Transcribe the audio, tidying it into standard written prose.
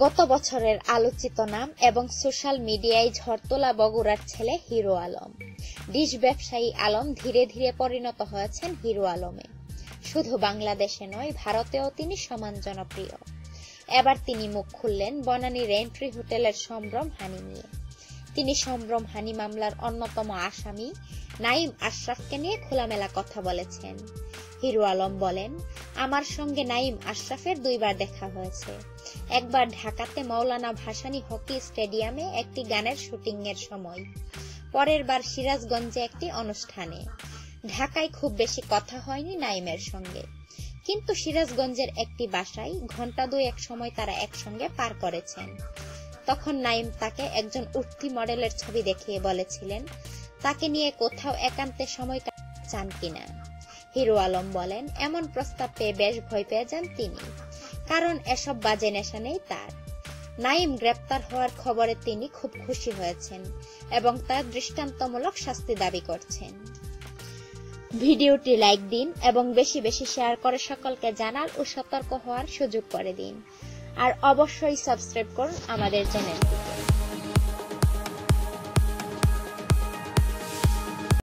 গত বছরের আলোচিত নাম এবং সোশ্যাল মিডিয়ায় ঝড় তোলা বগুড়ার ছেলে হিরো আলম। ডিশ ব্যবসায়ী আলম ধীরে ধীরে পরিণত হয়েছেন হিরো আলমে। শুধু বাংলাদেশে নয়, ভারতেও তিনি সমান জনপ্রিয়। এবার তিনি মুখ খুললেন বনানী রেন্ট্রি হোটেলের সম্ভ্রম হানি নিয়ে। তিনি সম্ভ্রম হানি মামলার অন্যতম আসামি নাঈম আশরাফকে নিয়ে খোলামেলা কথা বলেছেন। হিরো আলম বলেন, আমার সঙ্গে নাঈম আশরাফের দুইবার দেখা হয়েছে। একবার ঢাকাতে মৌলানা ভাসানী হকি স্টেডিয়ামে একটি গানের শুটিং এর সময়, পরের বার সিরাজগঞ্জে একটি অনুষ্ঠানে। ঢাকায় খুব বেশি কথা হয়নি নাঈমের সঙ্গে, কিন্তু সিরাজগঞ্জের একটি বাসায় ঘন্টা দুয়েক সময় তারা একসঙ্গে পার করেছেন। তখন নাঈম তাকে একজন উঠতি মডেলের ছবি দেখিয়ে বলেছিলেন তাকে নিয়ে কোথাও একান্তে সময় চান কিনা। হিরো আলম বলেন, এমন প্রস্তাব পেয়ে বেশ ভয় পেয়ে যান তিনি, কারণ এসব বাজে নেশা নেই তার। নাঈম গ্রেপ্তার হওয়ার খবরে তিনি খুব খুশি হয়েছেন এবং তার দৃষ্টান্তমূলক শাস্তি দাবি করছেন। ভিডিওটি লাইক দিন এবং বেশি বেশি শেয়ার করে সকলকে জানার ও সতর্ক হওয়ার সুযোগ করে দিন। আর অবশ্যই সাবস্ক্রাইব করুন আমাদের চ্যানেলটিকে।